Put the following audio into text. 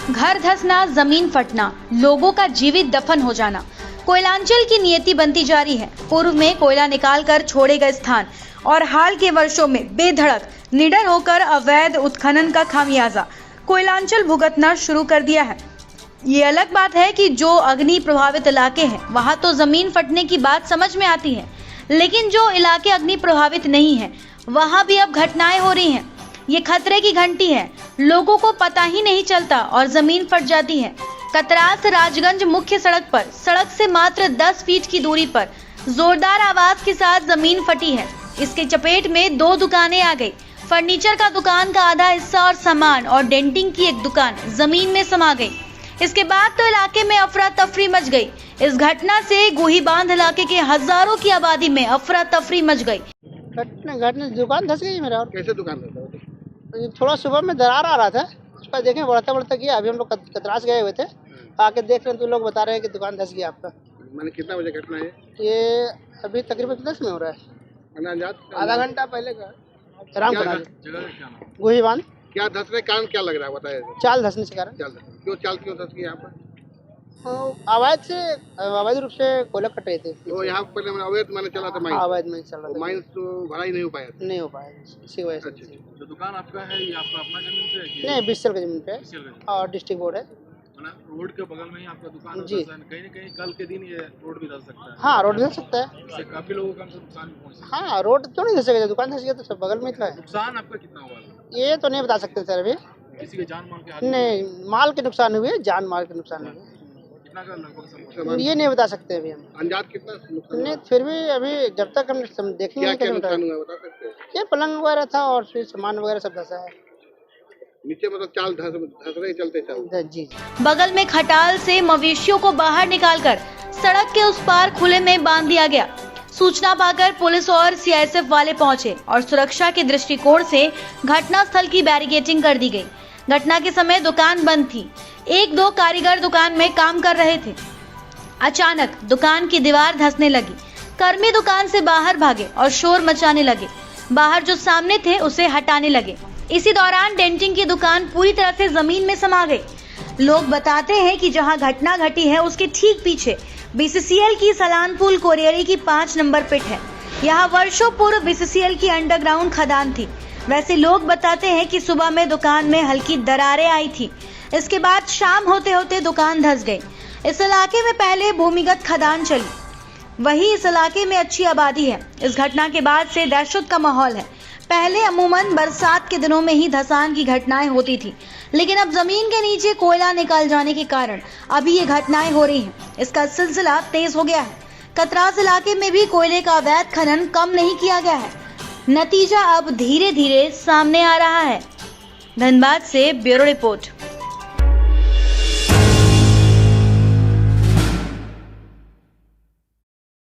घर धंसना, जमीन फटना, लोगों का जीवित दफन हो जाना, कोयलांचल की नियति बनती जा रही है। पूर्व में कोयला निकालकर छोड़े गए स्थान और हाल के वर्षों में बेधड़क निडर होकर अवैध उत्खनन का खामियाजा कोयलांचल भुगतना शुरू कर दिया है। ये अलग बात है कि जो अग्नि प्रभावित इलाके हैं वहां तो जमीन फटने की बात समझ में आती है, लेकिन जो इलाके अग्नि प्रभावित नहीं है वहां भी अब घटनाएं हो रही हैं। ये खतरे की घंटी है, लोगों को पता ही नहीं चलता और जमीन फट जाती है। कतरास राजगंज मुख्य सड़क पर सड़क से मात्र 10 फीट की दूरी पर जोरदार आवाज के साथ जमीन फटी है। इसके चपेट में 2 दुकानें आ गई। फर्नीचर का दुकान का आधा हिस्सा और सामान और डेंटिंग की एक दुकान जमीन में समा गई। इसके बाद तो इलाके में अफरा तफरी मच गई। इस घटना से गोही बांध इलाके के हजारों की आबादी में अफरा तफरी मच गई। घटना दुकान धस गई मेरा। और कैसे दुकान धसा? थोड़ा सुबह में दरार आ रहा था, उसका देखें बढ़ता गया। अभी हम लोग कतरास गए हुए थे, आके देख रहे हैं तो लोग बता रहे हैं कि दुकान धस गया आपका। मैंने कितना बजे घटना है ये अभी तकरीबन 10 में हो रहा है, आधा घंटा पहले का। गोही बांध। क्या धसने का कारण क्या लग रहा है बताइए? चाल धसने के कारण। चाल क्यों धस गई यहाँ पर? अवैध रूप से कोयला कट रहे थे। तो यहाँ पहले अवैध मैंने चला था माइन। अवैध में चल रहा था। माइन तो भरा ही नहीं हो पाया। इसी वजह से। तो दुकान आपका है, ये आपका अपना जमीन पे है? नहीं, 20 साल की जमीन पे है और डिस्ट्रिक्ट बोर्ड है। रोड के बगल में ही आपका दुकान जी। कहीं न कहीं कल के दिन ये रोड भी धस सकता है। हाँ, रोड धस सकता है। इससे काफी लोगों का नुकसान भी पहुँच सकता है। हाँ, रोड क्यों नहीं धसेगा? दुकान धस गया तो सब बगल में ही है। नुकसान आपका कितना हुआ? ये तो नहीं बता सकते सर अभी। किसी के जान माल के? नहीं, माल के नुकसान हुए, जान माल के नुकसान हुए। कितना का लगभग? ये नहीं बता सकते अभी हम। अंदाज कितना नुकसान? नहीं, फिर भी अभी जब तक हम देखेंगे क्या नुकसान हुआ बता सकते हैं? ये पलंग वगैरह था और फिर सामान वगैरह सब धसा है नीचे। मतलब चाल धस रहे चलते जी। बगल में खटाल से मवेशियों को बाहर निकालकर सड़क के उस पार खुले में बांध दिया गया। सूचना पाकर पुलिस और सीआईएसएफ वाले पहुंचे और सुरक्षा के दृष्टिकोण से घटनास्थल की बैरिकेडिंग कर दी गई। घटना के समय दुकान बंद थी। 1-2 कारीगर दुकान में काम कर रहे थे। अचानक दुकान की दीवार धंसने लगी। कर्मी दुकान से बाहर भागे और शोर मचाने लगे। बाहर जो सामने थे उसे हटाने लगे। इसी दौरान डेंटिंग की दुकान पूरी तरह से जमीन में समा गई। लोग बताते हैं कि जहां घटना घटी है उसके ठीक पीछे बीसीसीएल की सलानपुल कोरियरी की 5 नंबर पिट है। यहाँ वर्षों पूर्व बीसीसीएल की अंडरग्राउंड खदान थी। वैसे लोग बताते हैं कि सुबह में दुकान में हल्की दरारें आई थी। इसके बाद शाम होते होते दुकान धंस गई। इस इलाके में पहले भूमिगत खदान चली, वही इस इलाके में अच्छी आबादी है। इस घटना के बाद से दहशत का माहौल है। पहले अमूमन बरसात के दिनों में ही धंसान की घटनाएं होती थी, लेकिन अब जमीन के नीचे कोयला निकल जाने के कारण अभी ये घटनाएं हो रही हैं। इसका सिलसिला तेज हो गया है। कतरास इलाके में भी कोयले का अवैध खनन कम नहीं किया गया है। नतीजा अब धीरे धीरे सामने आ रहा है। धनबाद से ब्यूरो रिपोर्ट।